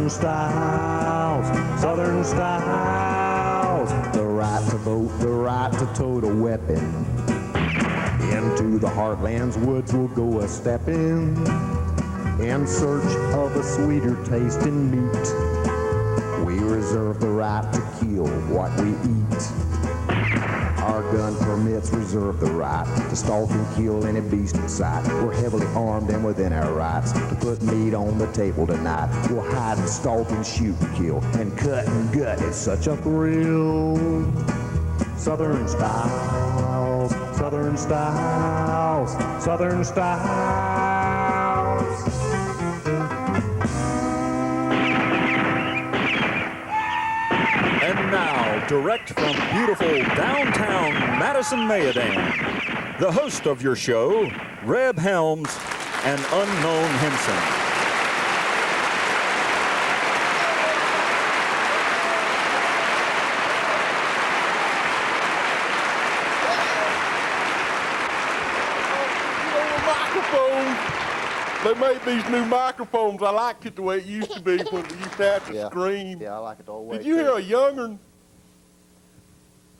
Southern styles, Southern styles. The right to vote, the right to tote a weapon. Into the heartland's woods we'll go a-steppin', in search of a sweeter tasting meat. We reserve the right to kill what we eat. Our gun permits reserve the right to stalk and kill any beast in sight. We're heavily armed and within our rights to put meat on the table tonight. We'll hide and stalk and shoot and kill and cut and gut. It's such a thrill. Southern styles, Southern styles, Southern styles. And now, direct from beautiful downtown Madison, Mayodan, the host of your show, Reb Helms and Unknown Henson. They made these new microphones. I liked it the way it used to be when we used to have to scream. Yeah, I like it the old way. Did you hear a young'un?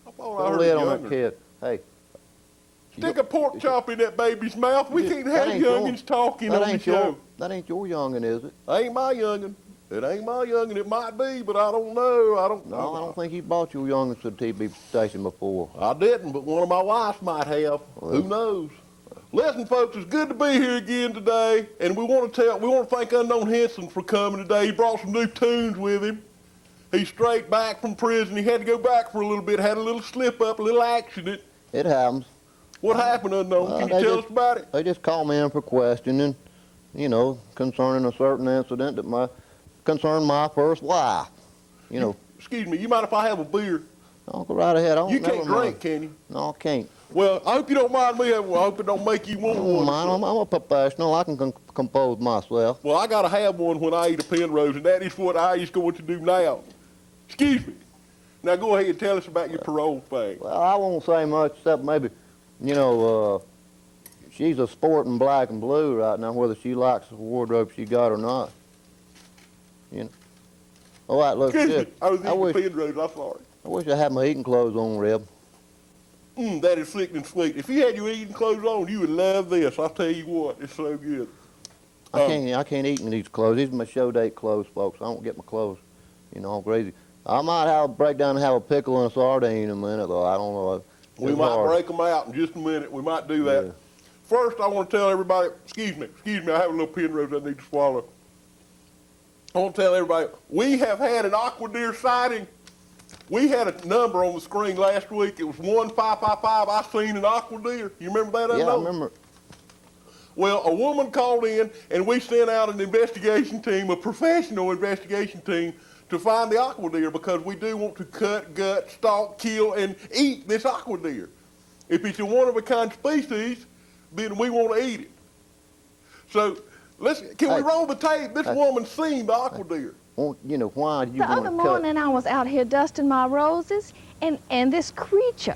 I thought I heard a on that young'un. kid. Hey. Stick a pork chop in that baby's mouth. We can't have young'uns talking on the show. That ain't your young'un, is it? Ain't my young'un. It ain't my young'un. It might be, but I don't know. I don't know. I don't think he bought your young'un to the TV station before. I didn't, but one of my wives might have. Well, who knows? Listen, folks, it's good to be here again today, and we want to thank Unknown Henson for coming today. He brought some new tunes with him. He's straight back from prison. He had to go back for a little bit, had a little slip-up, a little accident. It happens. What happened, Unknown? Can you tell us about it? They just called me in for questioning, you know, concerning a certain incident that concerned my first wife. You know. Excuse me, you mind if I have a beer? No, go right ahead. You can't drink, can you? No, I can't. Well, I hope you don't mind me. I hope it don't make you want one. I'm a professional. I can compose myself. Well, I got to have one when I eat a Penrose, and that is what I is going to do now. Excuse me. Now go ahead and tell us about your parole thing. Well, I won't say much except maybe, you know, she's a sporting black and blue right now, whether she likes the wardrobe she got or not. You know. Oh, that looks good. I was eating Penrose. I'm sorry. I wish I had my eating clothes on, Reb. That is sickening sweet. If you had your eating clothes on, you would love this. I'll tell you what, it's so good. I can't eat in these clothes. These are my show date clothes, folks. I don't get my clothes, you know, all crazy. I might have a breakdown and have a pickle and a sardine in a minute, though. I don't know. We might break them out in just a minute. We might do that. Yeah. First, I want to tell everybody, excuse me, I have a little Penrose I need to swallow. I want to tell everybody, we have had an aqua deer sighting. We had a number on the screen last week. It was 1555. I seen an aqua deer. You remember that? Yeah, I remember. Well, a woman called in, and we sent out an investigation team, a professional investigation team, to find the aqua deer because we do want to cut, gut, stalk, kill, and eat this aqua deer. If it's a one-of-a-kind species, then we want to eat it. So, can we roll the tape? This woman seen the aqua deer. Well, you know, why do you want to cut? The other morning I was out here dusting my roses, and this creature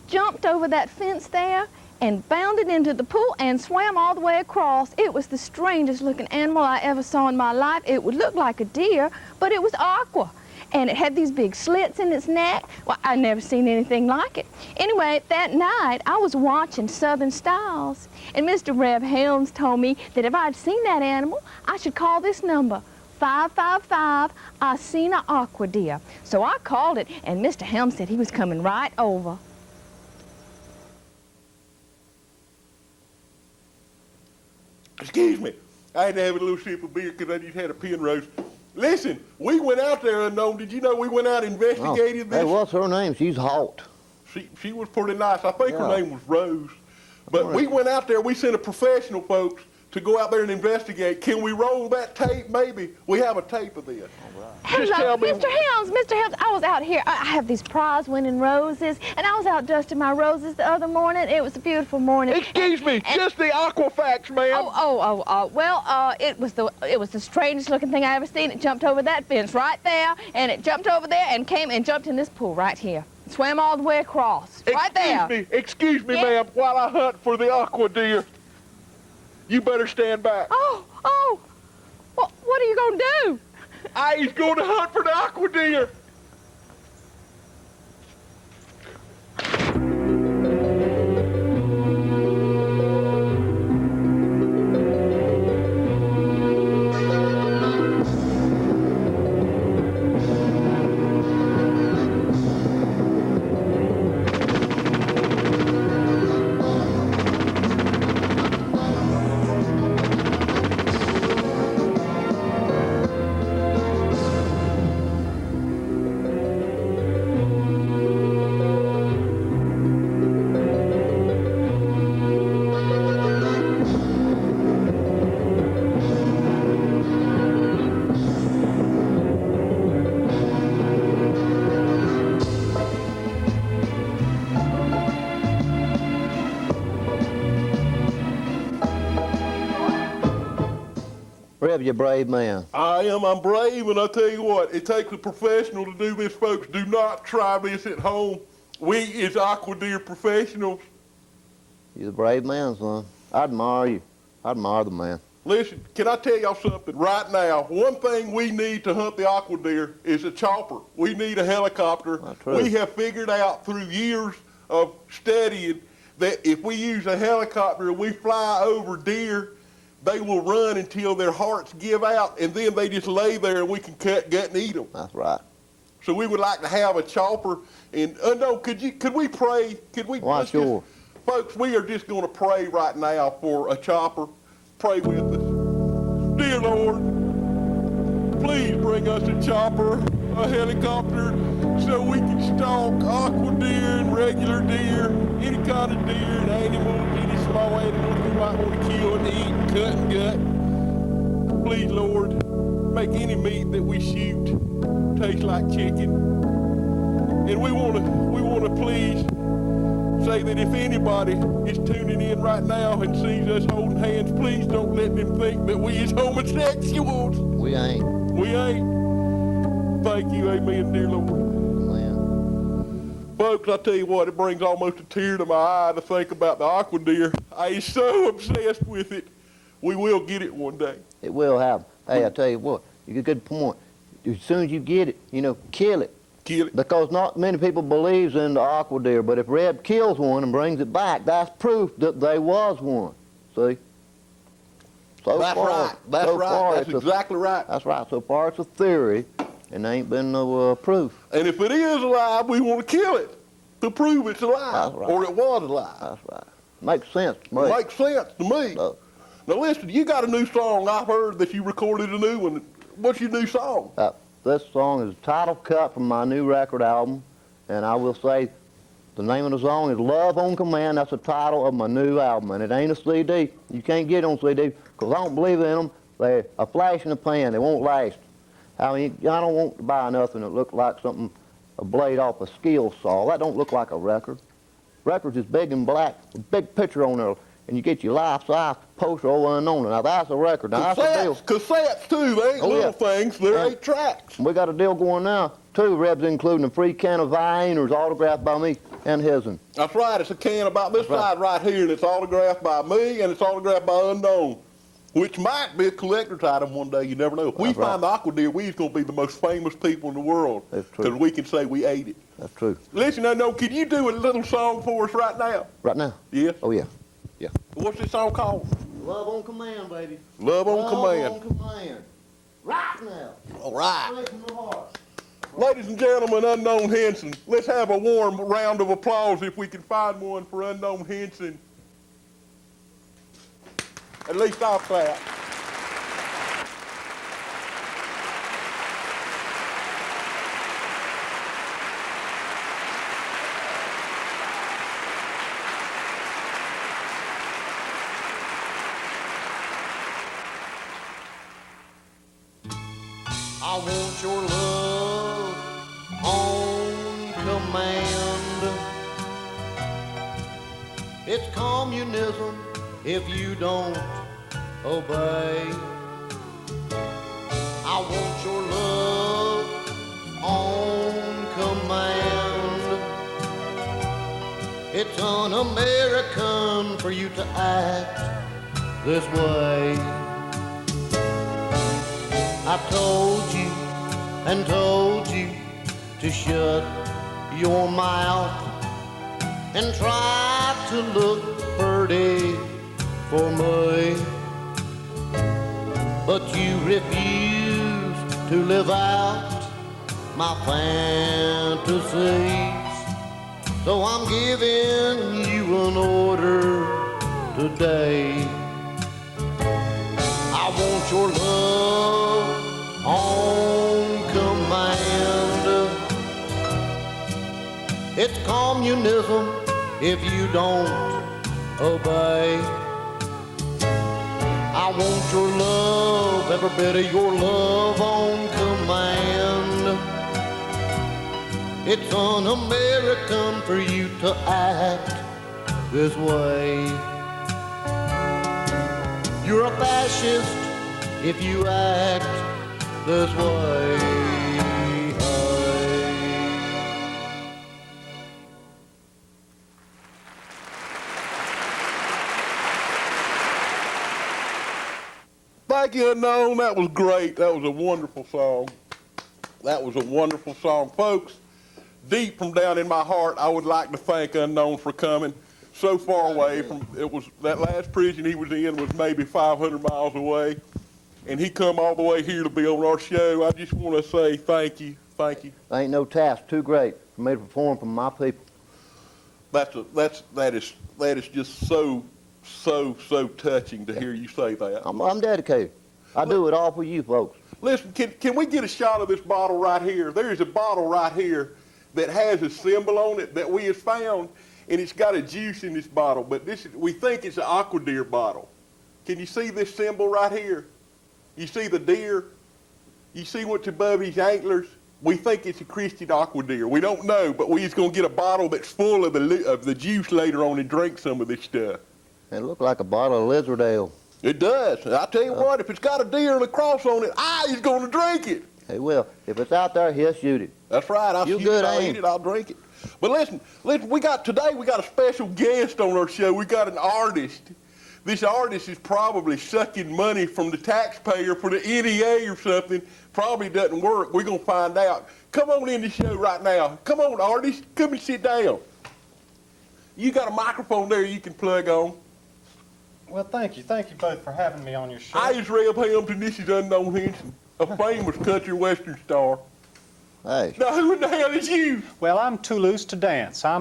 jumped over that fence there and bounded into the pool and swam all the way across. It was the strangest looking animal I ever saw in my life. It would look like a deer, but it was aqua. And it had these big slits in its neck. Well, I'd never seen anything like it. Anyway, that night, I was watching Southern Styles, and Mr. Reb Helms told me that if I'd seen that animal, I should call this number, 555, I seen a aqua deer. So I called it, and Mr. Helms said he was coming right over. Excuse me. I had to have a little sip of beer because I just had a Penrose. Listen, we went out there Unknown. Did you know we went out and investigated this? Hey, what's her name? She's hot. She was pretty nice. I think her name was Rose. But we went out there. We sent a professional, folks, to go out there and investigate. Can we roll that tape, maybe? We have a tape of this. Hello, Mr. Helms, I was out here. I have these prize-winning roses, and I was out dusting my roses the other morning. It was a beautiful morning. Excuse me, just the Aquafax, ma'am. Well, it was the strangest-looking thing I ever seen. It jumped over that fence right there, and it jumped over there and came and jumped in this pool right here. Swam all the way across, right there. Excuse me, ma'am, while I hunt for the aqua deer. You better stand back. Oh, what are you going to do? He's going to hunt for the aqua deer. Reb, you're a brave man. I am. I'm brave, and I tell you what, it takes a professional to do this, folks. Do not try this at home. We is aqua deer professionals. You're a brave man, son. I admire you. I admire the man. Listen, can I tell y'all something right now? One thing we need to hunt the aqua deer is a chopper. We need a helicopter. That's true. We have figured out through years of studying that if we use a helicopter and we fly over deer, they will run until their hearts give out, and then they just lay there and we can cut, gut, and eat them. That's right. So we would like to have a chopper. And no, could we pray? Could we? Why, sure. Folks, we are just going to pray right now for a chopper. Pray with us. Dear Lord, please bring us a chopper, a helicopter, so we can stalk aqua deer and regular deer, any kind of deer and animals, any small animals we might want to kill and eat and cut and gut. Please, Lord, make any meat that we shoot taste like chicken. And we want to please say that if anybody is tuning in right now and sees us holding hands, please don't let them think that we is homosexuals. We ain't. We ain't. Thank you, amen, dear Lord. Man. Folks, I tell you what, it brings almost a tear to my eye to think about the aqua deer. I am so obsessed with it. We will get it one day. It will happen. Hey, I tell you what, you get a good point. As soon as you get it, kill it. Kill it. Because not many people believes in the aqua deer, but if Reb kills one and brings it back, that's proof that there was one. See? So That's far, right. That's so right. far That's it's exactly right. That's right. So far it's a theory, and there ain't been no proof. And if it is alive, we want to kill it to prove it's alive. That's right. Or it was alive. That's right. Makes sense to me. Makes sense to me. No. Now listen, you got a new song. I've heard that you recorded a new one. What's your new song? This song is a title cut from my new record album, and I will say the name of the song is Love on Command. That's the title of my new album, and it ain't a CD. You can't get it on CD because I don't believe in them. They're a flash in the pan. They won't last. I mean, I don't want to buy nothing that looks like something, a blade off a skill saw. That don't look like a record. Records is big and black, a big picture on there, and you get your life-size poster over and on it. Now, that's a record. Now, that's a deal. Cassettes, too. They ain't little things. They're 8 tracks. We got a deal going now, too. Reb's including a free can of Vieners autographed by me and his'n. That's right. It's a can about this side right here, and it's autographed by me, and it's autographed by Unknown, which might be a collector's item one day. You never know. If we find the aqua deer, we's going to be the most famous people in the world. That's true. Because we can say we ate it. That's true. Listen, I know, can you do a little song for us right now? Right now? Yes. Oh, yeah. Yeah. What's this song called? Love on command, baby. Love on Command. Love on command. Right now. All right. Straight from the heart. Ladies and gentlemen, Unknown Henson. Let's have a warm round of applause if we can find one for Unknown Henson. At least I'll clap. I want your love on command. It's communism if you don't obey. I want your love on command. It's un-American for you to act this way. I told you and told you to shut your mouth and try to look pretty for me, but you refuse to live out my fantasies. So I'm giving you an order today. I want your love on command. It's communism if you don't obey. I want your love, every bit of your love on command. It's un-American for you to act this way. You're a fascist if you act this way. Thank you, Unknown. That was great. That was a wonderful song. That was a wonderful song. Folks, deep from down in my heart, I would like to thank Unknown for coming so far away from, that last prison he was in was maybe 500 miles away, and he come all the way here to be on our show. I just want to say thank you. Thank you. Ain't no task too great for me to perform for my people. That is just so touching to hear you say that. I'm dedicated. I do it all for you folks. Listen, can we get a shot of this bottle right here? There's a bottle right here that has a symbol on it that we have found, and it's got a juice in this bottle, but we think it's an AquaDeer bottle. Can you see this symbol right here? You see the deer? You see what's above his antlers? We think it's a Christian AquaDeer. We don't know, but we're just going to get a bottle that's full of the juice later on and drink some of this stuff. It looked like a bottle of lizard ale. It does. I tell you what, if it's got a deer and a cross on it, he's going to drink it. He will. If it's out there, he'll shoot it. That's right. I'll shoot it, I'll eat it, I'll drink it. But listen, today we got a special guest on our show. We got an artist. This artist is probably sucking money from the taxpayer for the NEA or something. Probably doesn't work. We're going to find out. Come on in the show right now. Come on, artist. Come and sit down. You got a microphone there you can plug on. Well, thank you. Thank you both for having me on your show. I is Reb Helms, and this is Unknown Henson, a famous country western star. Hey. Now, who in the hell is you? Well, I'm too loose to dance. I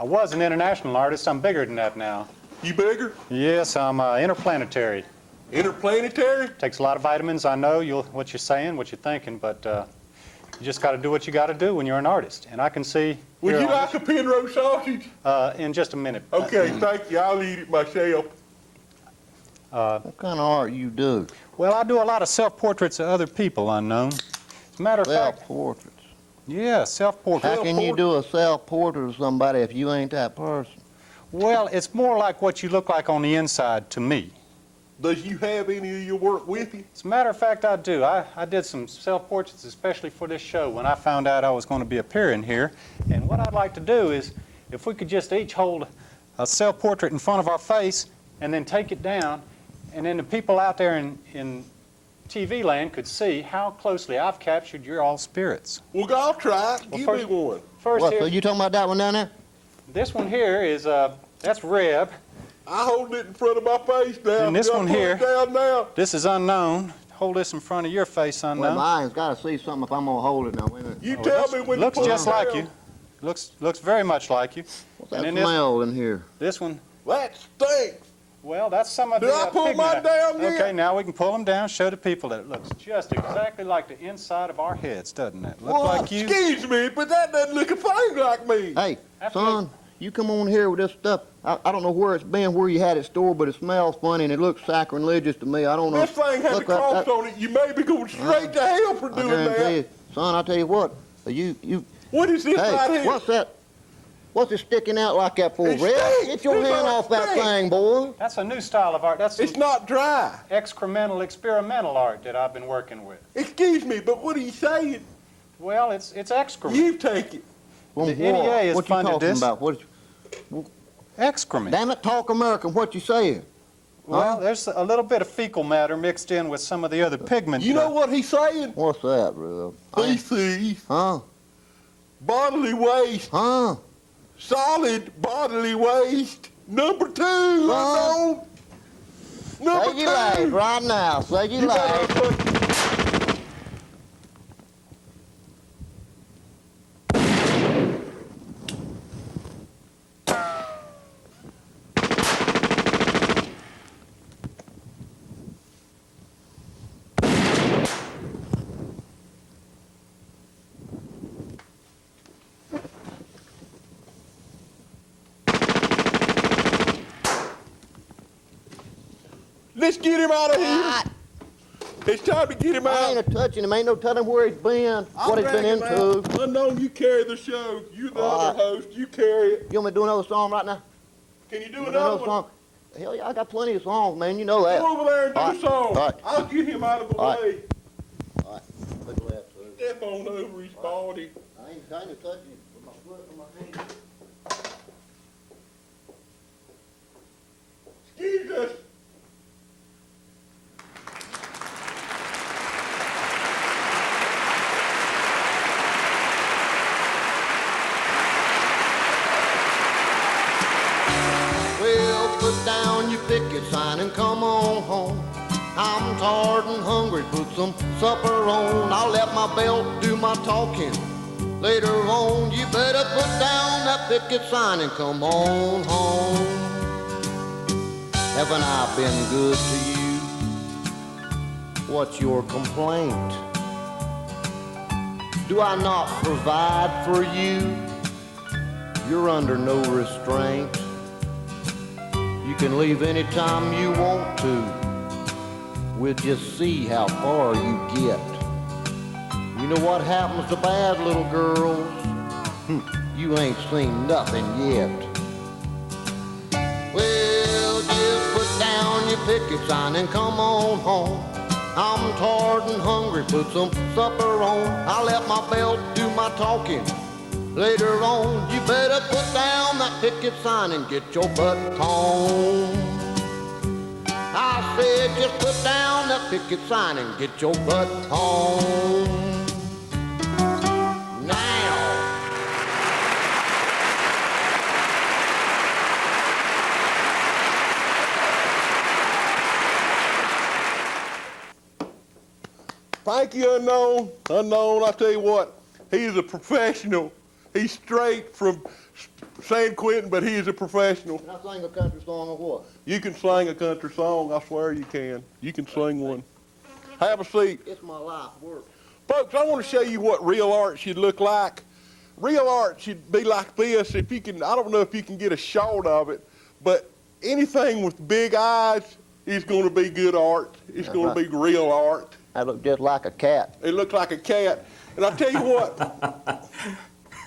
was an international artist. I'm bigger than that now. You bigger? Yes, I'm interplanetary. Interplanetary? Takes a lot of vitamins. I know what you're saying, what you're thinking, but you just got to do what you got to do when you're an artist. And I can see. Would you like a Penrose sausage? In just a minute. Okay, thank you. I'll eat it myself. What kind of art you do? Well, I do a lot of self-portraits of other people, Unknown. As a matter of fact. Self-portraits. Yeah, self-portraits. How can you do a self-portrait of somebody if you ain't that person? Well, it's more like what you look like on the inside to me. Does you have any of your work with you? As a matter of fact, I do. I did some self-portraits especially for this show when I found out I was going to be appearing here. And what I'd like to do is, if we could just each hold a self-portrait in front of our face and then take it down, and then the people out there in TV land could see how closely I've captured your all spirits. Well, I'll try it. Give me one. First What, here, so you talking about that one down there? this one here is, that's Reb. I hold it in front of my face now. And this one Put here. it down now. This is Unknown. Hold this in front of your face, Well, Unknown. my eyes got to see something if I'm going to hold it now. Wait a minute. You tell me when Looks to put just it like down. you. Looks very much like you. What's that And then smell in here? This one, That stinks. well, that's some of Did the I pull pigment. mine down yet? Okay, now we can pull them down, show the people that it looks just exactly like the inside of our heads, doesn't it? Look Well, like you. excuse me, but that doesn't look a thing like me. Hey, After son, you come on here with this stuff. I don't know where it's been, where you had it stored, but it smells funny and it looks sacrilegious to me. I don't know. This thing has a Look, that- cross that- on it. You may be going straight to hell for I doing guarantee that. you, son, I tell you what. What is this right Hey, here? what's that? What's it sticking out like that for, It Red? stinks. Get your It hand off that stinks. thing, boy. That's a new style of art. That's It's some not dry. excremental, experimental art that I've been working with. Excuse me, but what are you saying? Well, it's excrement. You take it. Well, The what? NEA is What you funded talking this. about? Excrement. Damn it, talk American. What you saying? Well, there's a little bit of fecal matter mixed in with some of the other pigment. You know what he's saying? What's that, Reb? Feces, Huh? bodily waste, Huh? solid bodily waste. Number 2, unknown. Number Say your life 2. right now. Say your You life. better put- Let's get him out of here. It's time to get him I ain't out. a touching him. Ain't no telling where he's been, what he's been into. Unknown, you carry the show. You the All other host. You carry it. You want me to do another song right now? Can you do Do another one? song? Hell yeah, I got plenty of songs, man. You know that. Go over there and do All a right. song. All right. I'll get him out of the All right. way. All right. Look at that, sir. Step on over his body. I ain't trying to touch him with my foot and my hand. Excuse us. Well, put down your picket sign and come on home. I'm tired and hungry, put some supper on. I'll let my belt do my talking. Later on, you better put down that picket sign and come on home. Haven't I been good to you? What's your complaint? Do I not provide for you? You're under no restraint. You can leave anytime you want to. We'll just see how far you get. You know what happens to bad little girls? You ain't seen nothing yet. Well, just put down your picket sign and come on home. I'm tired and hungry, put some supper on. I'll let my belt do my talking. Later on, you better put down that picket sign and get your butt home. I said just put down that picket sign and get your butt home. Now. Thank you, Unknown. Unknown, I tell you what, he's a professional. He's straight from San Quentin, but he is a professional. Can I sing a country song or what? You can sing a country song, I swear you can. You can sing one. Have a seat. It's my life work. Folks, I want to show you what real art should look like. Real art should be like this. If you can, I don't know if you can get a shot of it, but anything with big eyes is going to be good art. It's going to be real art. I look just like a cat. It looks like a cat. And I tell you what,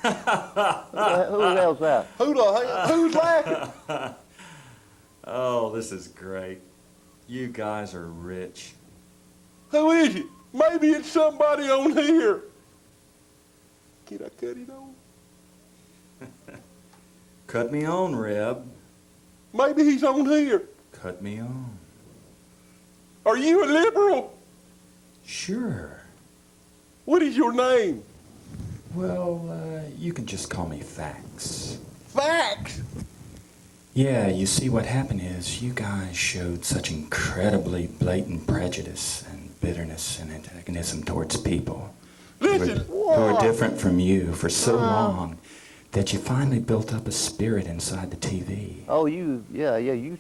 Who the hell's that? who's laughing? Oh, this is great. You guys are rich. Who is it? Maybe it's somebody on here. Can I cut it on? Cut me on, Reb. Maybe he's on here. Cut me on. Are you a liberal? Sure. What is your name? Well, you can just call me Fax. Fax. Yeah, you see, what happened is you guys showed such incredibly blatant prejudice and bitterness and antagonism towards people Listen. who are different from you for so long that you finally built up a spirit inside the TV. Oh, you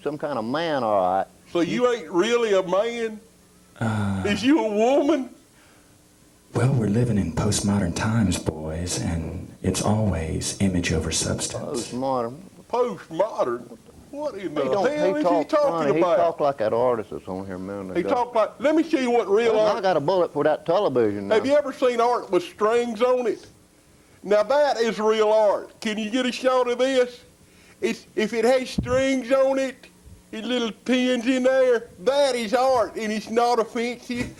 some kind of man, all right. So you ain't really a man? Is you a woman? Well, we're living in postmodern times, boys, and it's always image over Oh, substance. smart. Postmodern? What in the He hell is he talk talking funny. He about? talk like that artist that's on here a minute He ago. talk like, let me show you what real I art. got a bullet for that television now. Have you ever seen art with strings on it? Now that is real art. Can you get a shot of this? If it has strings on it, and little pins in there, that is art, and it's not offensive.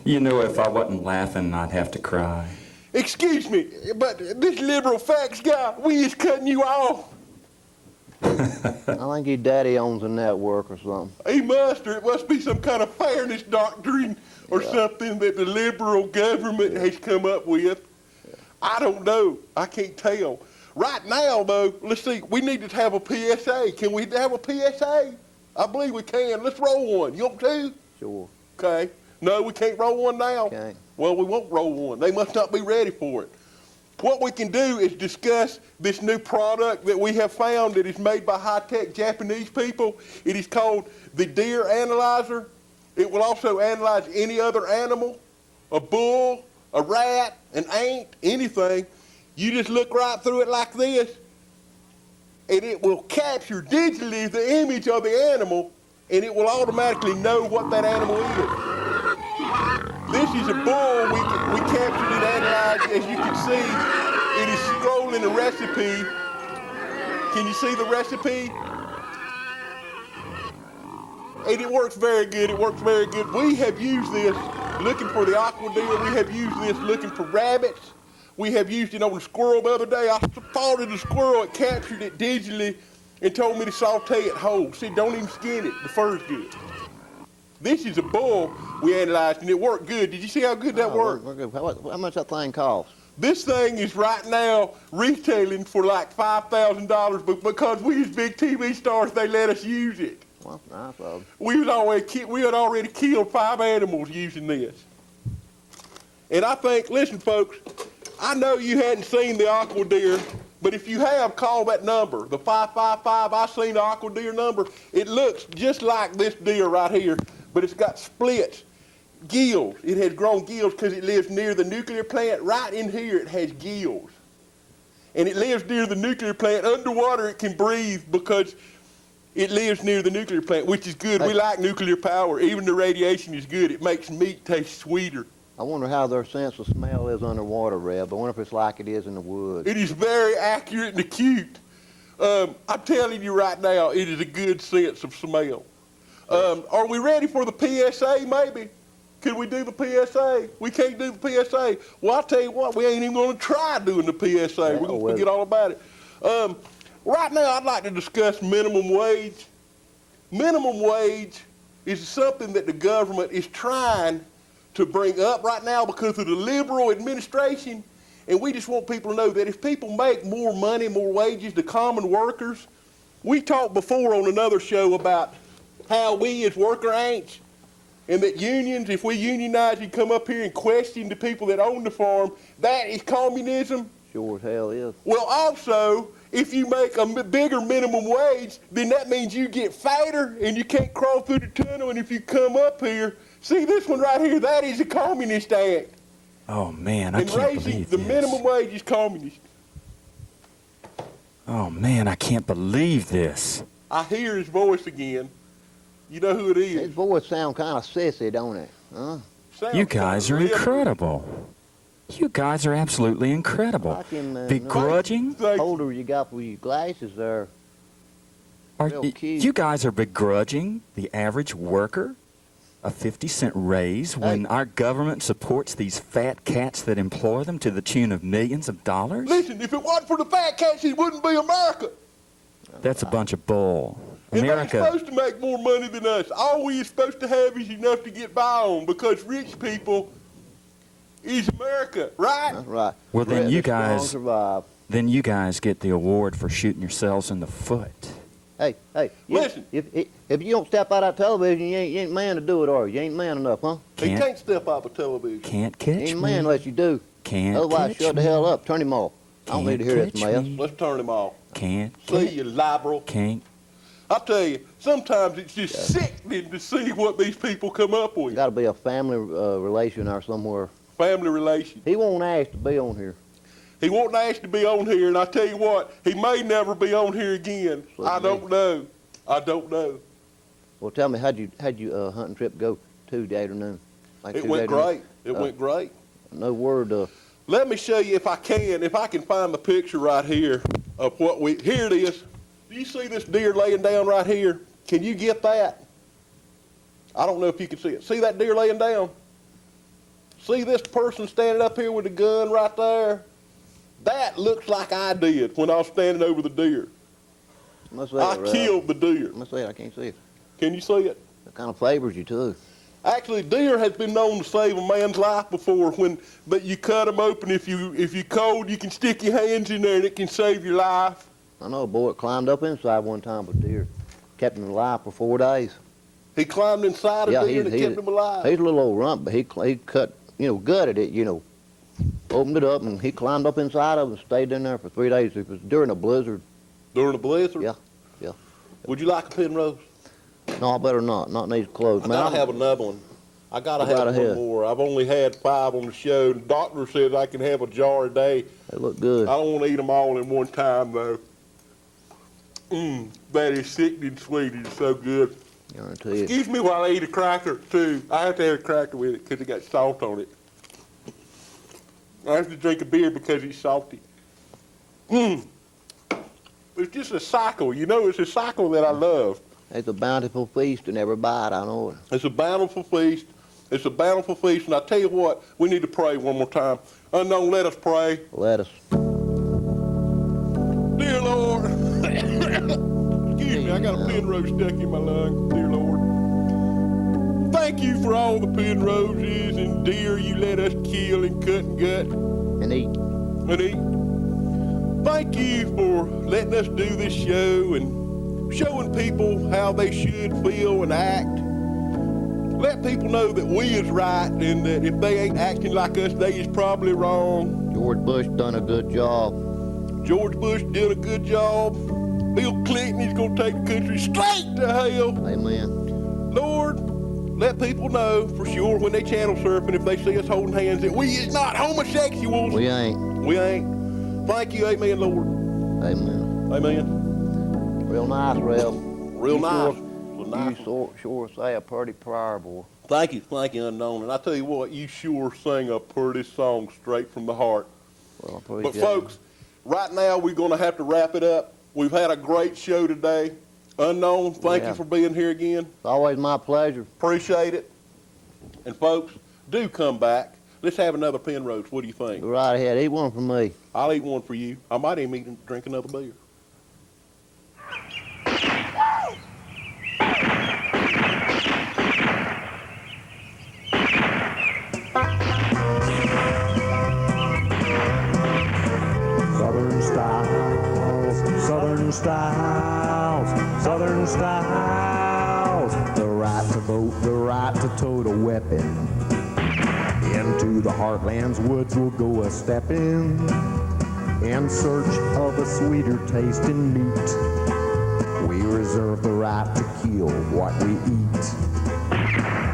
You know, if I wasn't laughing, I'd have to cry. Excuse me, but this liberal facts guy, we is cutting you off. I think your daddy owns a network or something. He must, or it must be some kind of fairness doctrine or something that the liberal government has come up with. I don't know. I can't tell. Right now, though, let's see. We need to have a PSA. Can we have a PSA? I believe we can. Let's roll one. You want to? Sure. Okay. No, we can't roll one now. Okay. Well, we won't roll one. They must not be ready for it. What we can do is discuss this new product that we have found that is made by high-tech Japanese people. It is called the Deer Analyzer. It will also analyze any other animal, a bull, a rat, an ant, anything. You just look right through it like this, and it will capture digitally the image of the animal, and it will automatically know what that animal is. This is a bull. We captured and analyzed. As you can see, it is scrolling a recipe. Can you see the recipe? And it works very good. It works very good. We have used this looking for the aqua deer. We have used this looking for rabbits. We have used it on a squirrel the other day. I spotted a squirrel. It captured it digitally and told me to saute it whole. See, don't even skin it. The fur's good. This is a bull we analyzed, and it worked good. Did you see how good that worked? How much that thing cost? This thing is right now retailing for like $5,000, but because we as big TV stars, they let us use it. Well, nice of them. We had already killed 5 animals using this. And I think, listen, folks, I know you hadn't seen the aqua deer, but if you have, call that number, the 555. I seen the aqua deer number. It looks just like this deer right here, but it's got splits, gills. It has grown gills because it lives near the nuclear plant. Right in here, it has gills. And it lives near the nuclear plant. Underwater, it can breathe because it lives near the nuclear plant, which is good. We like nuclear power. Even the radiation is good. It makes meat taste sweeter. I wonder how their sense of smell is underwater, Reb. I wonder if it's like it is in the woods. It is very accurate and acute. I'm telling you right now, it is a good sense of smell. Are we ready for the PSA, maybe? Can we do the PSA? We can't do the PSA. Well, I'll tell you what, we ain't even going to try doing the PSA. We're going to forget all about it. Right now, I'd like to discuss minimum wage. Minimum wage is something that the government is trying to bring up right now because of the liberal administration. And we just want people to know that if people make more money, more wages, the common workers, we talked before on another show about how we as worker ants, and that unions, if we unionize and come up here and question the people that own the farm, that is communism. Sure as hell is. Well, also, if you make a bigger minimum wage, then that means you get fatter and you can't crawl through the tunnel. And if you come up here, see this one right here, that is a communist act. Oh, man, I and can't raising believe the this. minimum wage is communist. Oh, man, I can't believe this. I hear his voice again. You know who it is. His voice sound kind of sissy, don't it? Huh? Sounds You guys are kinda incredible. You guys are absolutely incredible. I can, Begrudging? Thank you. holder you got with your glasses there. Are real cute. you guys are begrudging the average worker a 50-cent raise when our government supports these fat cats that employ them to the tune of millions of dollars? Listen, if it wasn't for the fat cats, it wouldn't be America. That's a bunch of bull. And they're America, supposed to make more money than us. All we are supposed to have is enough to get by on because rich people is America, right? That's right. Well, then Let you the strong guys- survive. then you guys get the award for shooting yourselves in the foot. Hey, Listen. If you don't step out of that television, you ain't man to do it, are you? You ain't man enough, huh? They Can't- can't step out of television. Can't You catch ain't me. man unless you do. Can't Otherwise, catch shut the me. hell up. Turn him off. I don't need to Can't hear this catch mess. me. Let's turn them off. Can't. See you, liberal. Can't. I tell you, sometimes it's just sickening to see what these people come up with. Got to be a family relation or somewhere. Family relations. He won't ask to be on here. He won't ask to be on here, and I tell you what, he may never be on here again. I don't know. I don't know. Well, tell me, how'd you hunting trip go Tuesday afternoon? Like It Tuesday went afternoon? great. It went great. No word. Let me show you if I can find the picture right here of what here it is. Do you see this deer laying down right here? Can you get that? I don't know if you can see it. See that deer laying down? See this person standing up here with a gun right there? That looks like I did when I was standing over the deer. What's that, I Ralph? killed the deer. What's that? I can't see it. Can you see it? It kind of favors you, too. Actually, deer has been known to save a man's life before. But you cut them open. If you're cold, you can stick your hands in there and it can save your life. I know a boy that climbed up inside one time with deer. Kept him alive for 4 days. He climbed inside a deer and it kept him alive. He's a little old rump, but he cut, gutted it, opened it up, and he climbed up inside of it and stayed in there for 3 days. It was during a blizzard. During a blizzard? Yeah. Would you like a Penrose? No, I better not. Not in these clothes. I gotta have another one. I gotta have one more. I've only had 5 on the show. The doctor says I can have a jar a day. They look good. I don't want to eat them all in one time, though. That is sickening sweet. It's so good. Guarantee it. Excuse me while I eat a cracker, too. I have to have a cracker with it because it got salt on it. I have to drink a beer because it's salty. It's just a cycle, it's a cycle that I love. It's a bountiful feast in every bite, I know it. It's a bountiful feast. It's a bountiful feast, and I tell you what, we need to pray one more time. Unknown, let us pray. Let us. Dear Lord, excuse me, I got a Penrose stuck in my lung. Dear Lord, thank you for all the Penroses and deer you let us kill and cut and gut. And eat. And eat. Thank you for letting us do this show and showing people how they should feel and act. Let people know that we is right and that if they ain't acting like us, they is probably wrong. George Bush done a good job. George Bush did a good job. Bill Clinton is going to take the country straight to hell. Amen. Lord, let people know for sure when they channel surfing, if they see us holding hands, that we is not homosexuals. We ain't. We ain't. Thank you, amen, Lord. Amen. Amen. Real nice, Ralph. Real nice. Real nice. You sure say a pretty prayer, boy. Thank you, Unknown. And I tell you what, you sure sing a pretty song straight from the heart. Well, I But appreciate folks, right now we're going to have to wrap it up. We've had a great show today. Unknown, thank you for being here again. It's always my pleasure. Appreciate it. And folks, do come back. Let's have another Penrose. What do you think? Go right ahead. Eat one for me. I'll eat one for you. I might even drink another beer. Southern styles, southern styles, southern styles. The right to vote, the right to tote a weapon. Into the heartland's woods we'll go a-steppin', in search of a sweeter tasting meat. We reserve the right to kill what we eat.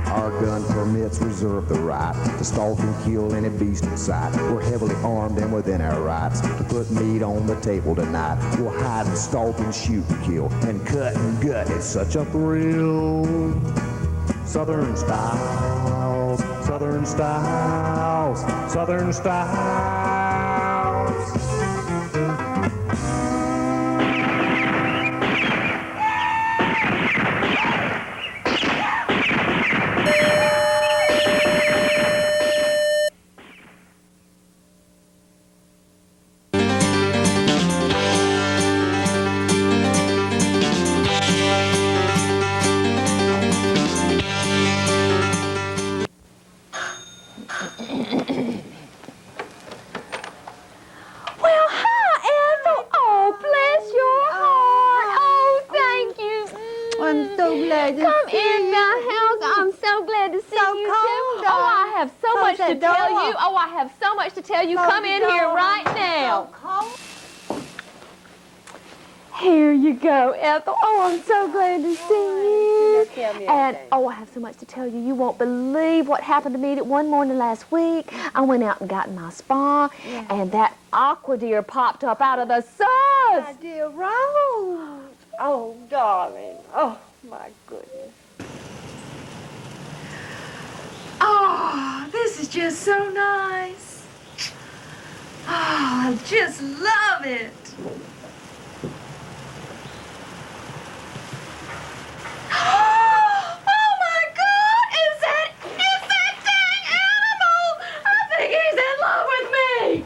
Our gun permits reserve the right to stalk and kill any beast in sight. We're heavily armed and within our rights to put meat on the table tonight. We'll hide and stalk and shoot and kill and cut and gut. It's such a thrill. Southern styles, southern styles, southern styles. Well, hi, Ethel. Oh, bless your heart. Oh, thank you. I'm so glad to Come see in you. my house. I'm so glad to see So you cold, too. Oh, I have so Close much to that tell door. you. Oh, I have so much to tell you. Come in here right now. Here you go, Ethel. Oh, I'm so glad to see you. Tell me And, everything. oh, I have so much to tell you. You won't believe what happened to me one morning last week. I went out and got in my spa, and that aqua deer popped up out of the My sauce. dear Rose. Oh, darling. Oh, my goodness. Oh, this is just so nice. Oh, I just love it. Oh my God! Is that dang animal? I think he's in love with me.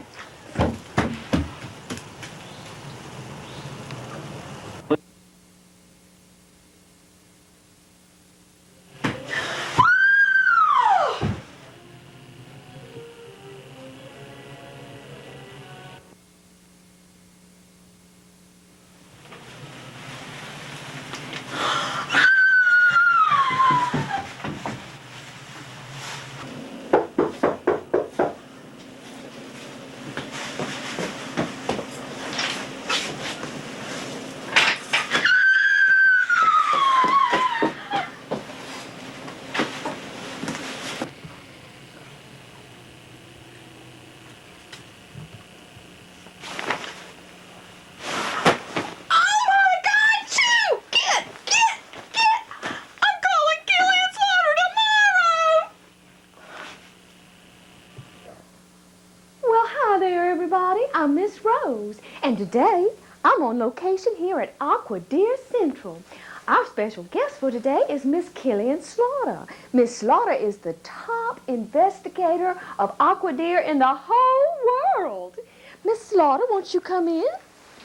everybody. I'm Miss Rose, and today I'm on location here at AquaDeer Central. Our special guest for today is Miss Killian Slaughter. Miss Slaughter is the top investigator of AquaDeer in the whole world. Miss Slaughter, won't you come in?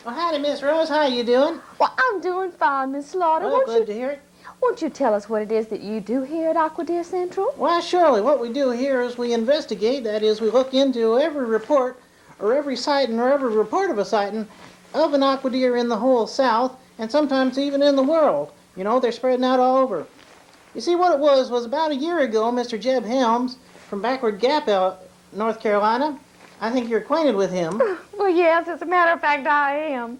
Well, howdy, Miss Rose. How you doing? Well, I'm doing fine, Miss Slaughter. Well, good to hear it. Won't you tell us what it is that you do here at AquaDeer Central? Well, surely. What we do here is we investigate. That is, we look into every report or every sighting or every report of a sighting of an aquadeer in the whole South and sometimes even in the world. You know, they're spreading out all over. You see, what it was about a year ago, Mr. Jeb Helms from Backward Gap, North Carolina. I think you're acquainted with him. Well, yes, as a matter of fact, I am.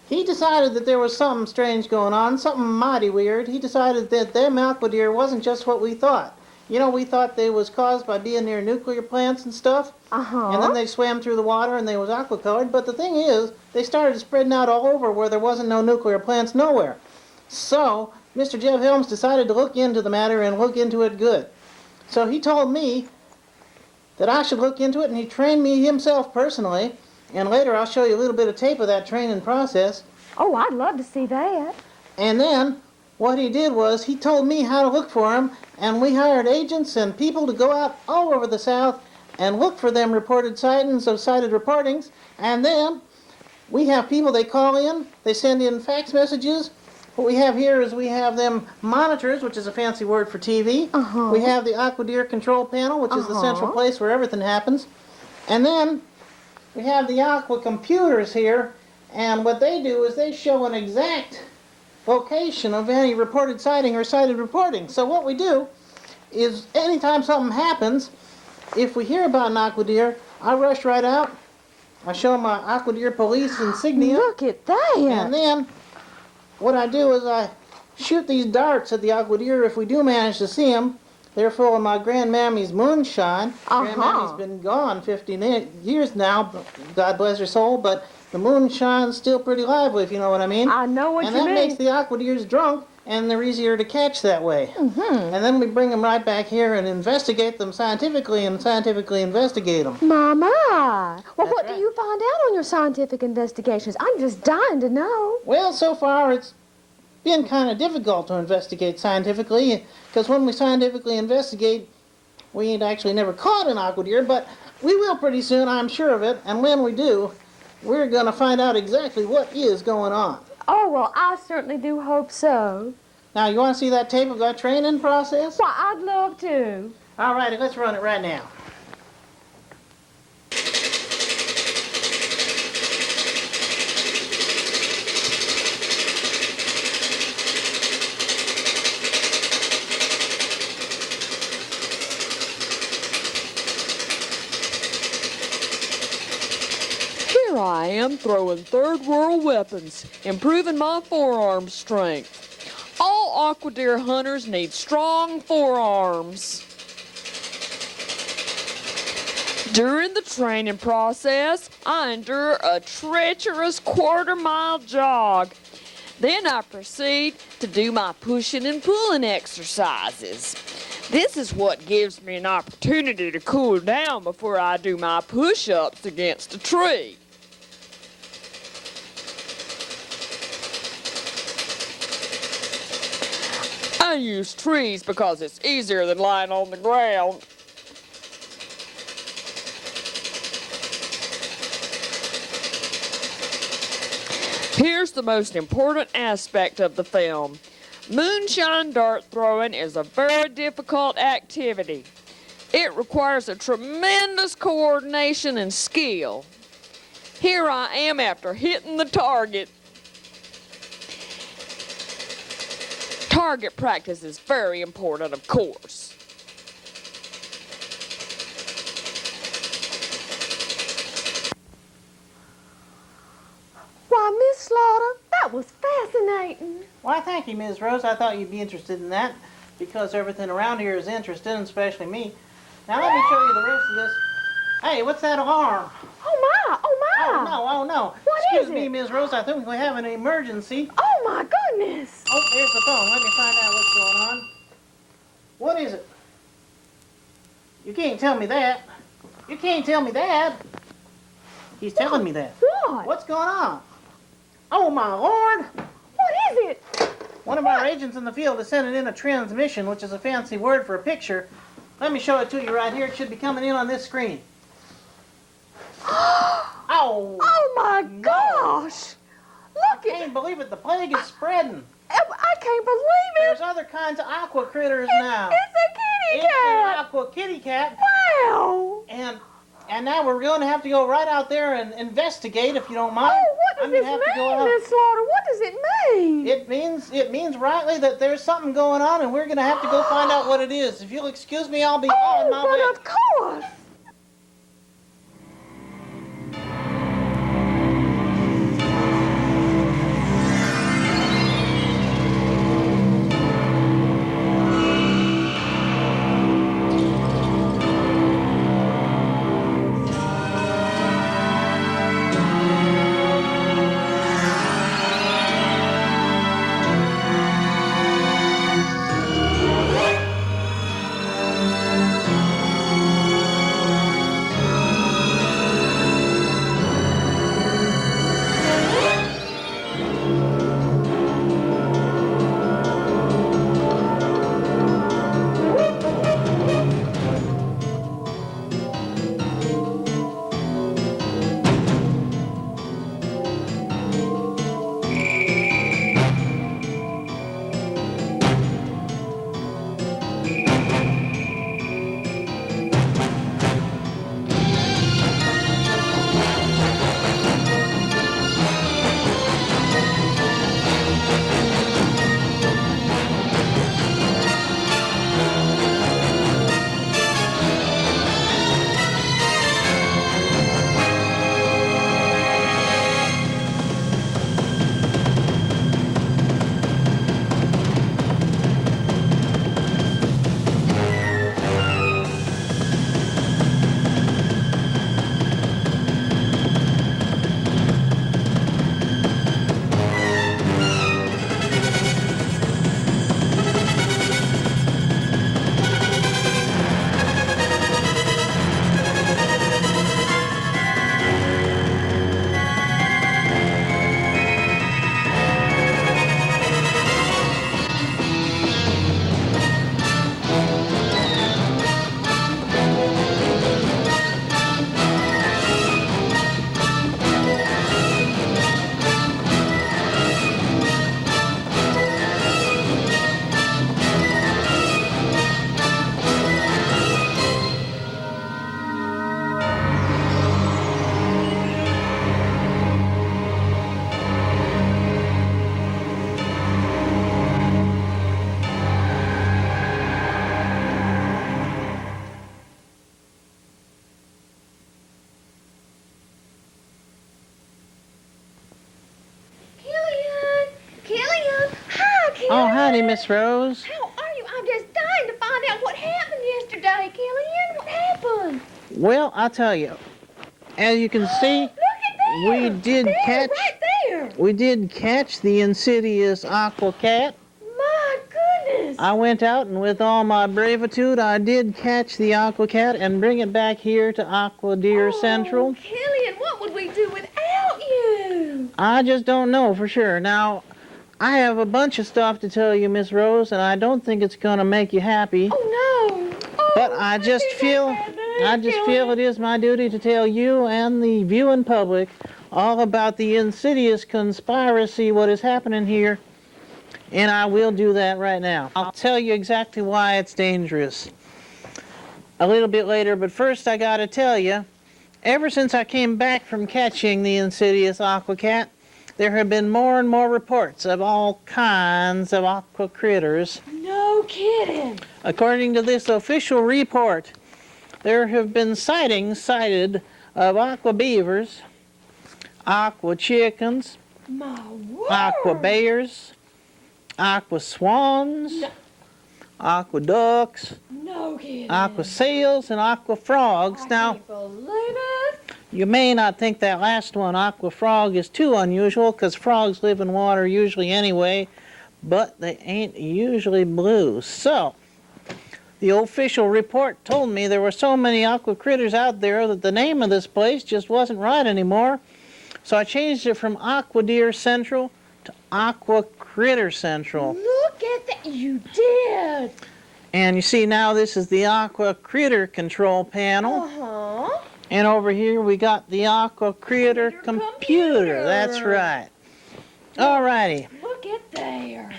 He decided that there was something strange going on, something mighty weird. He decided that them aquadeer wasn't just what we thought. You know, we thought they was caused by being near nuclear plants and stuff. And then they swam through the water and they was aqua-colored. But the thing is, they started spreading out all over where there wasn't no nuclear plants nowhere. So, Mr. Jeb Helms decided to look into the matter and look into it good. So he told me that I should look into it, and he trained me himself personally. And later I'll show you a little bit of tape of that training process. Oh, I'd love to see that. And then what he did was he told me how to look for them, and we hired agents and people to go out all over the South and look for them reported sightings of sighted reportings. And then we have people, they call in, they send in fax messages. What we have here is we have them monitors, which is a fancy word for TV. We have the AquaDeer control panel, which is the central place where everything happens. And then we have the Aqua computers here, and what they do is they show an exact location of any reported sighting or sighted reporting. So what we do is anytime something happens, if we hear about an aquadeer, I rush right out, I show my aquadeer police insignia. Look at that! And then what I do is I shoot these darts at the aquadeer if we do manage to see them. They're full of my grandmammy's moonshine. Grandmammy's been gone 15 years now, God bless her soul, but the moonshine's still pretty lively, if you know what I mean. I know what you mean. And that makes the aquadeers drunk, and they're easier to catch that way. And then we bring them right back here and investigate them scientifically and scientifically investigate them. Mama! Well, That's what do right. you find out on your scientific investigations? I'm just dying to know. Well, so far it's been kind of difficult to investigate scientifically, because when we scientifically investigate, we ain't actually never caught an aquadeer, but we will pretty soon, I'm sure of it, and when we do, we're going to find out exactly what is going on. Oh, well, I certainly do hope so. Now, you want to see that tape of that training process? Why, I'd love to. All righty, let's run it right now. Here I am throwing third world weapons, improving my forearm strength. All aquadeer hunters need strong forearms. During the training process, I endure a treacherous quarter-mile jog. Then I proceed to do my pushing and pulling exercises. This is what gives me an opportunity to cool down before I do my push-ups against a tree. I use trees because it's easier than lying on the ground. Here's the most important aspect of the film. Moonshine dart throwing is a very difficult activity. It requires a tremendous coordination and skill. Here I am after hitting the target. Target practice is very important, of course. Why, Miss Slaughter, that was fascinating. Why, thank you, Ms. Rose. I thought you'd be interested in that, because everything around here is interesting, especially me. Now let me show you the rest of this. Hey, what's that alarm? Oh, my, oh, my. Oh, no. What Excuse is me, it? Ms. Rose. I think we have an emergency. Oh, my goodness. Oh, there's the phone. Let me find out what's going on. What is it? You can't tell me that. You can't tell me that. He's telling me that. What? What's going on? Oh, my Lord! What is it? One of our agents in the field is sending in a transmission, which is a fancy word for a picture. Let me show it to you right here. It should be coming in on this screen. Oh! Oh my gosh! Look I at can't believe it. The plague is spreading. I can't believe it. There's other kinds of aqua critters now. It's a kitty It's cat. an aqua kitty cat. Wow. And now we're going to have to go right out there and investigate, if you don't mind. Oh, what does I'm gonna this have to go mean, out. Miss Slaughter? What does it mean? It means rightly that there's something going on, and we're going to have to go find out what it is. If you'll excuse me, I'll be on my way. But of course. Oh, howdy, Miss Rose. How are you? I'm just dying to find out what happened yesterday, Killian. What happened? Well, I'll tell you. As you can see, Look at there. we did There, catch right there. we did catch the insidious aqua cat. My goodness. I went out and with all my bravitude, I did catch the aqua cat and bring it back here to Aqua Deer Central. Killian, what would we do without you? I just don't know for sure. Now, I have a bunch of stuff to tell you, Miss Rose, and I don't think it's going to make you happy. Oh, no. Oh, But I just feel it is my duty to tell you and the viewing public all about the insidious conspiracy, what is happening here, and I will do that right now. I'll tell you exactly why it's dangerous a little bit later, but first I gotta tell you, ever since I came back from catching the insidious aqua cat, there have been more and more reports of all kinds of aqua critters. No kidding. According to this official report, there have been cited of aqua beavers, aqua chickens, My word. aqua bears, aqua swans, aqua ducks, No kidding. aqua seals, and aqua frogs. I Now, can't believe it. you may not think that last one, aqua frog, is too unusual because frogs live in water usually anyway, but they ain't usually blue. So, the official report told me there were so many AquaCritters out there that the name of this place just wasn't right anymore. So I changed it from Aquadeer Central to AquaCritter Central. Look at that. You did. And you see now this is the AquaCritter control panel. Uh-huh. And over here we got the AquaCritter computer. That's right. All righty. Look at there.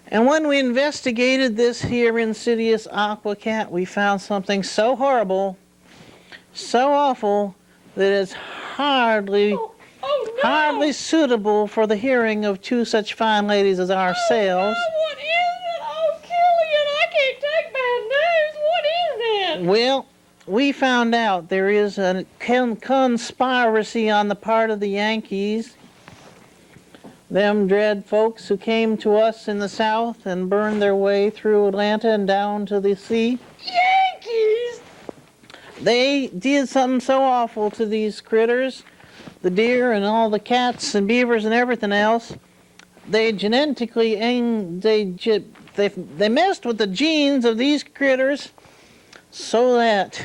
And when we investigated this here insidious aquacat, we found something so horrible, so awful, that it's hardly suitable for the hearing of two such fine ladies as ourselves. What is it? Oh, Killian, I can't take bad news. What is it? Well, we found out there is a conspiracy on the part of the Yankees, them dread folks who came to us in the South and burned their way through Atlanta and down to the sea. Yankees! They did something so awful to these critters, the deer and all the cats and beavers and everything else. They genetically, they messed with the genes of these critters so that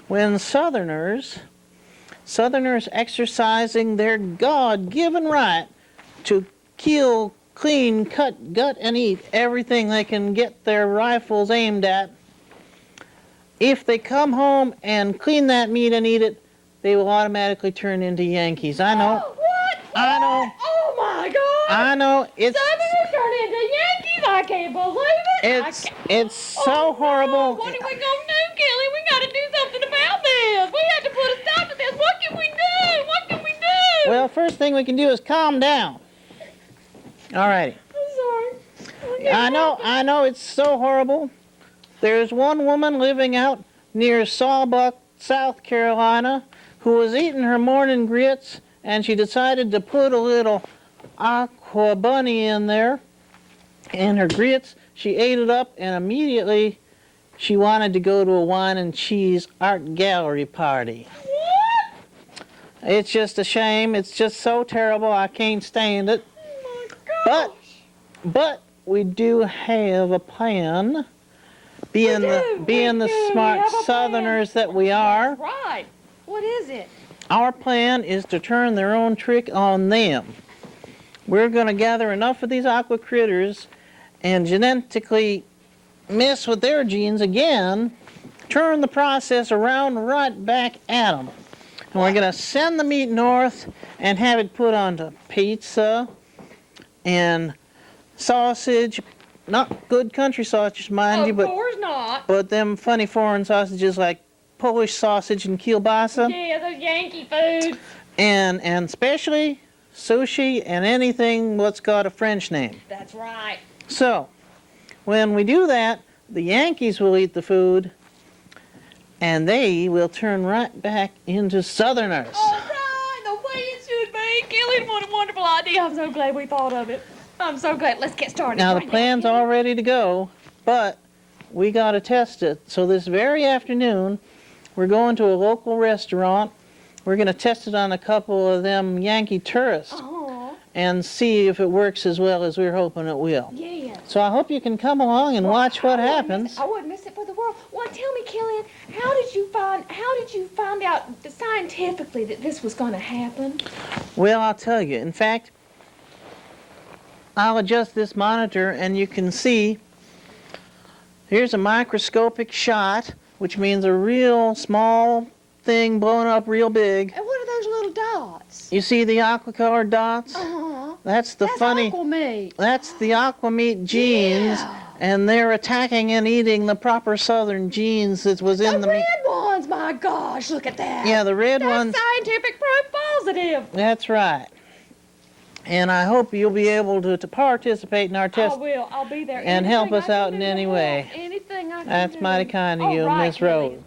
when Southerners exercising their God-given right to kill, clean, cut, gut, and eat everything they can get their rifles aimed at, if they come home and clean that meat and eat it, they will automatically turn into Yankees. I know. What? I know. Oh, my God. I know. It's Southerners turn into Yankees? I can't believe it. it's so horrible. What are we going to do, Kelly? We got to do something about this. We have to put a stop to this. What can we do? What can we do? Well, first thing we can do is calm down. All righty. I'm sorry. I know it's so horrible. There's one woman living out near Sawbuck, South Carolina, who was eating her morning grits, and she decided to put a little aqua bunny in there in her grits. She ate it up, and immediately she wanted to go to a wine and cheese art gallery party. What? It's just a shame. It's just so terrible. I can't stand it. Oh, my gosh. But we do have a plan. Being the smart Southerners that we are, Right. What is it? our plan is to turn their own trick on them. We're going to gather enough of these AquaCritters and genetically mess with their genes again, turn the process around right back at them. And we're going to send the meat north and have it put onto pizza and sausage. Not good country sausage, mind you, Of course not. but them funny foreign sausages like Polish sausage and kielbasa, Yeah, those Yankee foods. and especially sushi and anything what's got a French name. That's right. So, when we do that, the Yankees will eat the food, and they will turn right back into Southerners. All right, the way it should be. Kelly, what a wonderful idea. I'm so glad we thought of it. I'm so glad. Let's get started. Now, right the plan's all ready to go, but we got to test it. So this very afternoon, we're going to a local restaurant. We're going to test it on a couple of them Yankee tourists and see if it works as well as we're hoping it will. Yeah. So I hope you can come along and watch what happens. I wouldn't miss it for the world. Well, tell me, Killian, how did you find out scientifically that this was going to happen? Well, I'll tell you. In fact, I'll adjust this monitor and you can see here's a microscopic shot, which means a real small thing blown up real big. And what are those little dots? You see the aqua-colored dots? Uh-huh. That's the funny. Aqua meat. That's the aqua meat genes, and they're attacking and eating the proper southern genes that was in the meat. Red ones, my gosh, look at that. Yeah, the red That's ones. scientific proof positive. That's right. And I hope you'll be able to participate in our test. I will. I'll be there. And help Anything us I can out do in to any help. way. Anything I can That's do. mighty kind of All you, right, Miss Rose. Kelly.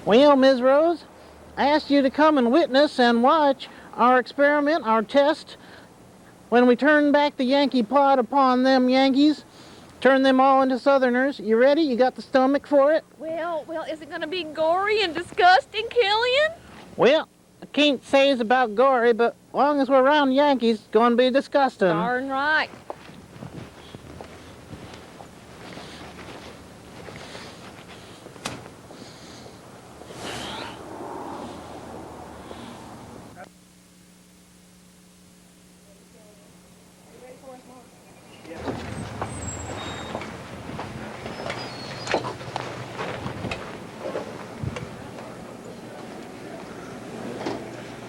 Well, Ms. Rose, I asked you to come and witness and watch our experiment, our test, when we turn back the Yankee plot upon them Yankees, turn them all into Southerners. You ready? You got the stomach for it? Well, is it going to be gory and disgusting, Killian? Well, can't say it's about gory, but as long as we're around Yankees, it's gonna be disgusting. Darn right.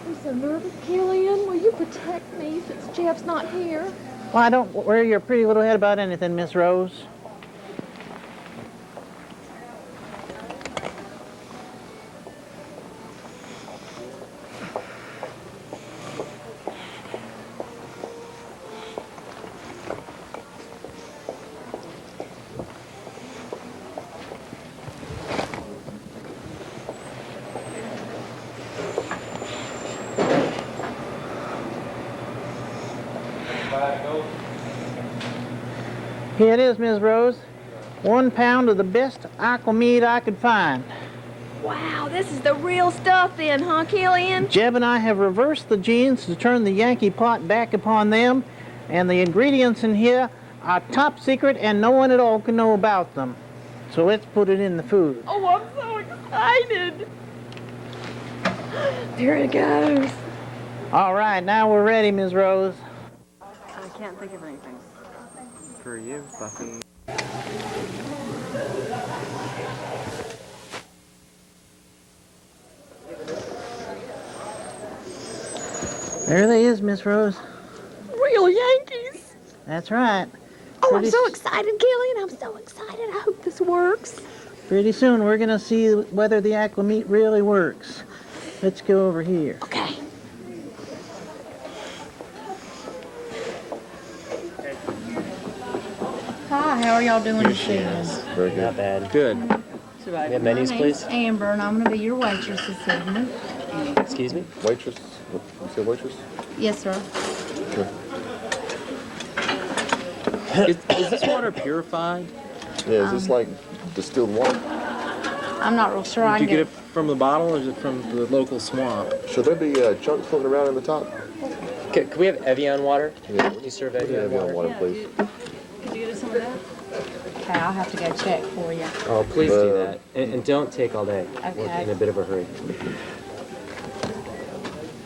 I'm so nervous, Killian. Will you protect me since Jeff's not here? Why, don't worry your pretty little head about anything, Miss Rose. Here it is, Miss Rose. 1 pound of the best aqua meat I could find. Wow, this is the real stuff then, huh, Killian? Jeb and I have reversed the genes to turn the Yankee plot back upon them, and the ingredients in here are top secret and no one at all can know about them. So let's put it in the food. Oh, I'm so excited. There it goes. All right, now we're ready, Miss Rose. I can't think of anything. For you, Buffy. There they is, Miss Rose. Real Yankees. That's right. Oh, I'm Pretty so s- excited, Killian. I'm so excited. I hope this works. Pretty soon we're gonna see whether the aqua meat really works. Let's go over here. Okay. Hi, how are y'all doing this evening? Very good. Not bad. Good. So I- We have menus, my name's please? Amber, and I'm going to be your waitress this evening. Excuse me? Waitress? You said waitress? Yes, sir. Is this water purified? Yeah, is this like distilled water? I'm not real sure. I Did you can get it from the bottle or is it from the local swamp? Should there be chunks floating around in the top? Can we have Evian water? Yeah. Can you serve Yeah, Evian Evian water? water, please. Could you get us some of that? Okay, I'll have to go check for you. Oh, please do that. And don't take all day. We're Okay. in a bit of a hurry.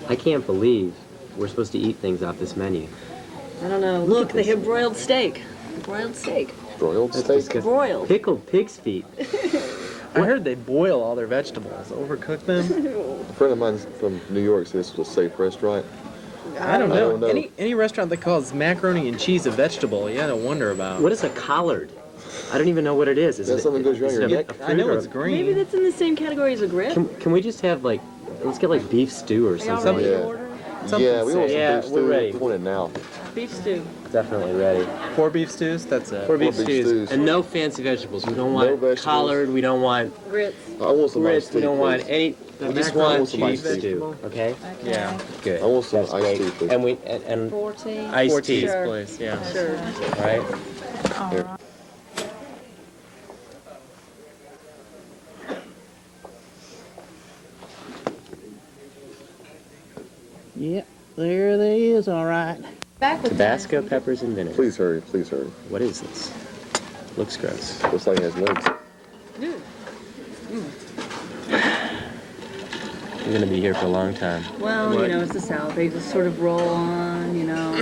I can't believe we're supposed to eat things off this menu. I don't know. Look, they have broiled steak. Broiled steak. Broiled steak? Broiled. Pickled pig's feet. I heard they boil all their vegetables, overcook them. A friend of mine from New York said this was a safe restaurant. I don't know. I don't know. Any restaurant that calls macaroni and cheese a vegetable, you gotta wonder about. What is a collard? I don't even know what it is. Is Is that something that goes around is your it a- neck? a I know fruit or it's a- green. Maybe that's in the same category as a grip. Can we just have like, let's get like beef stew or something. Something- Yeah. Order Yeah, we want some Yeah, beef we're stew. ready. We want it now. beef stew. Definitely ready. 4 beef stews, that's it. Four beef beef stews. stews. And no fancy vegetables. We don't No want vegetables. collard. We don't want Grits. I want some grits. iced We tea, don't want please. any. We just macaroni want and cheese beef stew. vegetable. Okay. Yeah. Good. I want some That's iced great. tea, please. And we and 14. iced 4 tea, teas, Sure. please, yeah. Sure. right? All right. Yep, there they is, all right. Back with Tabasco, peppers, and vinegar. Please hurry, please hurry. What is this? Looks gross. Looks like it has legs. We're gonna be here for a long time. Well, you know, it's the South. They just sort of roll on, you know.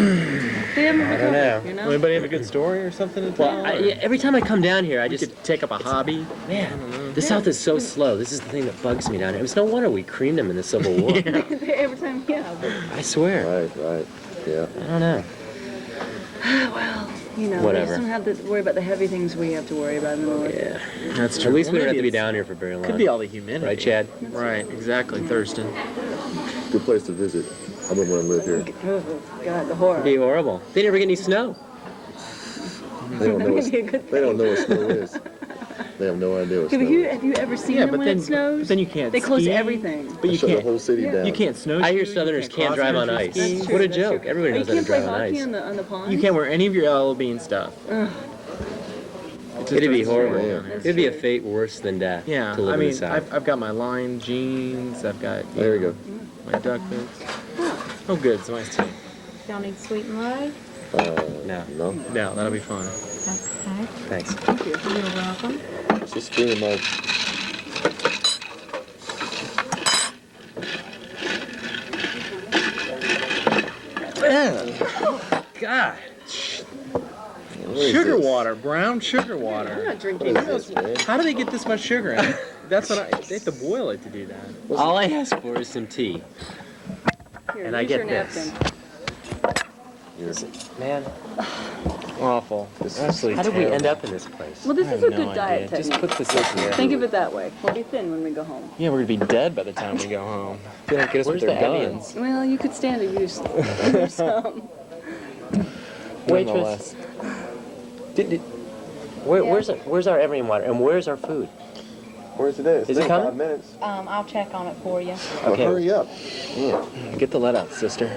They haven't I don't know. you know. Anybody have a good story or something to tell? Well, yeah, every time I come down here, I just could take up a hobby. man. The South is so slow. This is the thing that bugs me down here. It's no wonder we creamed them in the Civil War. Every time, yeah. But, I swear. Right. Yeah. I don't know. well, you know, Whatever. they just don't have to worry about the heavy things we have to worry about in the North. Yeah. That's At least we don't have to be Maybe down here for very long. Could be all the humidity. Right, Chad? Right, exactly, Thurston. Good place to visit. I wouldn't want to live here. Oh, God, the horror. It'd be horrible. They never get any snow. They don't know what, Maybe a good they don't know what snow is. They have no idea what snow is. Have you ever seen Yeah, them but when then, it snows? but then you can't They close ski. everything. But you Shut the can't. whole city down. You can't snow. I hear Southerners can't drive on ice. That's true, What a that's joke. true. Everybody Oh, knows you how to can't play drive on hockey ice. on the pond? You can't wear any of your LL Bean stuff. It'd be horrible. Yeah. It'd be a fate worse than death Yeah, to live I in the mean, South. I've got my line jeans. I've got. There we go. My duck boots. Oh, good. It's nice tea. Y'all need sweet and low? No. No. No, that'll be fine. Okay. Thanks. Thank you. You're welcome. Just scream my. God. What is Sugar this? water, brown sugar I'm water. not drinking What is this, man? How do they get this much sugar in it? That's what they have to boil it to do that. All I ask for is some tea. Here, And I use get your this. napkin. Man, Awful. honestly, how did we end up in this place? Well, this I is have a good no diet idea. Just technique. put this up here. Think of it that way. We'll be thin when we go home. Yeah, we're gonna be dead by the time we go home. They don't get us Where's with their the guns. evidence? Well, you could stand to use some. Waitress, where's our everything water and where's our food? Where's it at? Is it coming? 5 minutes. I'll check on it for you. Well, Okay. hurry up. Yeah. Get the let out, sister.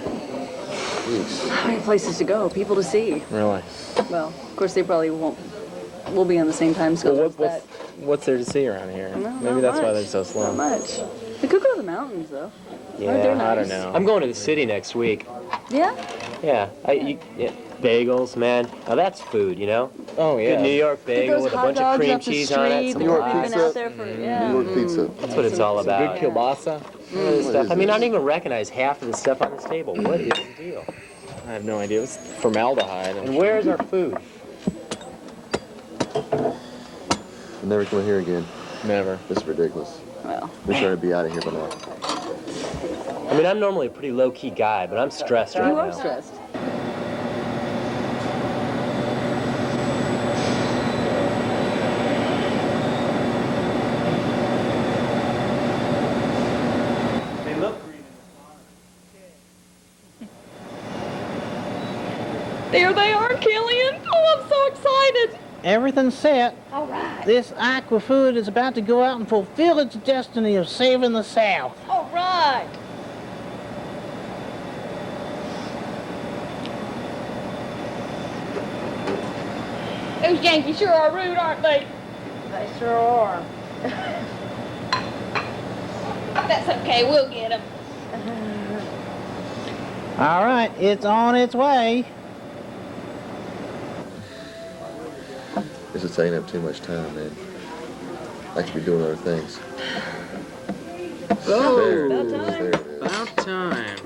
Jeez. How many places to go? People to see. Really? Well, of course, they probably won't. We'll be on the same time schedule Well, as that. what's there to see around here? Well, Maybe not that's why much. they're so slow. Not much. We could go to the mountains, though. Yeah, They're I don't nice. know. I'm going to the city next week. Yeah? Yeah, bagels, man. Now that's food, you know? Oh, yeah. Good New York Get bagel those with a hot bunch of dogs cream up the cheese on it. street. Some New York We've been pizza. out there for, yeah. New York pizza. That's what it's all about. Good kielbasa? Stuff. I mean, I don't even recognize half of the stuff on this table. What is the deal? I have no idea. It's formaldehyde. And where is our food? I'm never coming here again. Never. This is ridiculous. Well, We're trying to be out of here by now. I mean, I'm normally a pretty low-key guy, but I'm stressed right you now. are stressed. They look green. There they are, Killian. Oh, I'm so excited. Everything's set. All right. This aqua food is about to go out and fulfill its destiny of saving the South. All right. Those Yankees sure are rude, aren't they? They sure are. That's okay, we'll get them. All right, it's on its way. This is taking up too much time, man. I could be doing other things. Oh, There it about is. time. There it is. about time.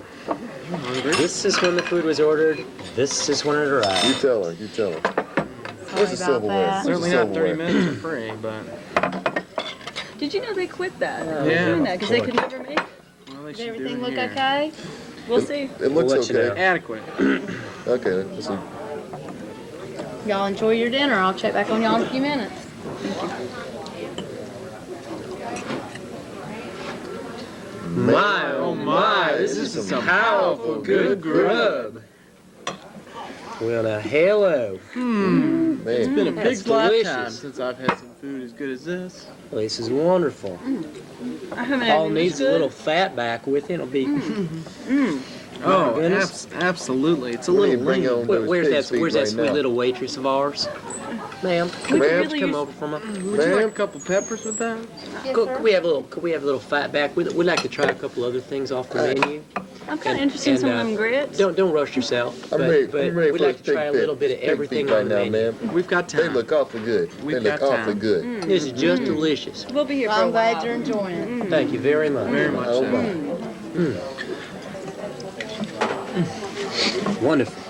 I'm hungry. This is when the food was ordered. This is when it You arrived. tell her. You tell her. Where's the about silverware? that. Where's the Certainly not 30 silverware? minutes for free, but Did you know they quit that? Yeah. Doing that because they could never make. well, they Does should do everything it look here. okay? We'll see. It looks We'll let you okay. know. Adequate. Okay, let's see. Y'all enjoy your dinner. I'll check back on y'all in a few minutes. My, oh my, this is some powerful good grub. Well, now, hello. It's been a Man, pig's That's lifetime delicious. since I've had some food as good as this. Well, this is wonderful. I haven't had All any needs a good. little fat back with it. It'll be. Oh, goodness. absolutely. It's a What do little you bring lean. on those Where's pig's that? feet Where's that right sweet now? little waitress of ours, ma'am? We could Ma'am? really Come use. over from a. Would you like a couple peppers with that? Could we have a little? Could we have a little fat back? We'd like to try a couple other things off the menu. I'm kind of And- interested in some of and, them grits. Don't rush yourself. I'm but, ready. but I'm ready we'd for like to those try a pig little bit of pig everything feet right on the now, menu. ma'am. We've got They time. look awfully good. We've They look got awfully time. good. This is just delicious. We'll be here for a I'm glad while. you're enjoying it. Thank you very much. Very much Oh, so. my. Wonderful.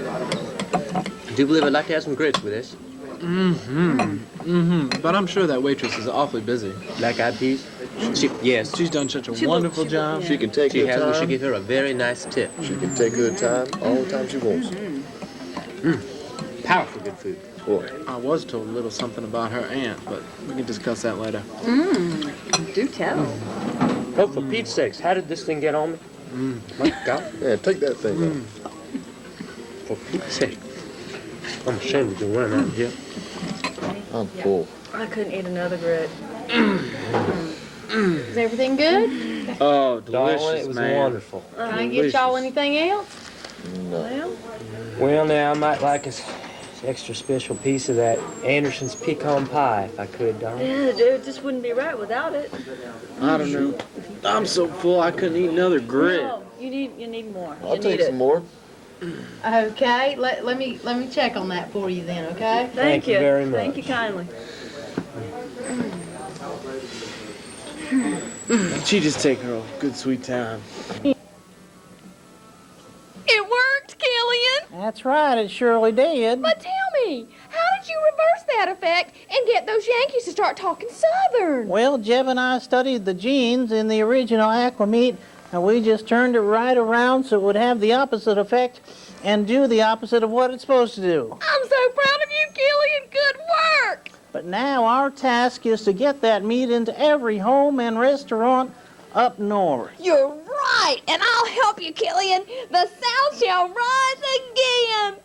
I do believe I'd like to have some grits with this. But I'm sure that waitress is awfully busy. Black eyed peas? Yes. She's done such a wonderful job. She can take She her has. We should time. give her a very nice tip. She can take her time all the time she wants. Powerful good food. Boy, I was told a little something about her aunt, but we can discuss that later. Do tell. Oh, for Pete's sakes, how did this thing get on me? My God. yeah, take that thing off. For Pete's sake. I'm ashamed to be running out here. I'm full. I couldn't eat another grit. Is everything good? Oh, Darling, delicious, it was man. wonderful. Can I get y'all anything else? No. Well, now, I might like a extra special piece of that Anderson's pecan pie if I could, darling. Yeah, it just wouldn't be right without it. I don't know. I'm so full I couldn't eat another grit. No, you need more. I'll you take need some more. Okay, let me check on that for you then, okay? Thank you very much. Thank you kindly. She just take her off. Good sweet time. It worked, Killian. That's right, it surely did. But tell me, how did you reverse that effect and get those Yankees to start talking Southern? Well, Jeb and I studied the genes in the original aqua meat, and we just turned it right around so it would have the opposite effect and do the opposite of what it's supposed to do. I'm so proud of you, Killian. Good work. But now our task is to get that meat into every home and restaurant up north. You're right, and I'll help you, Killian. The South shall rise again.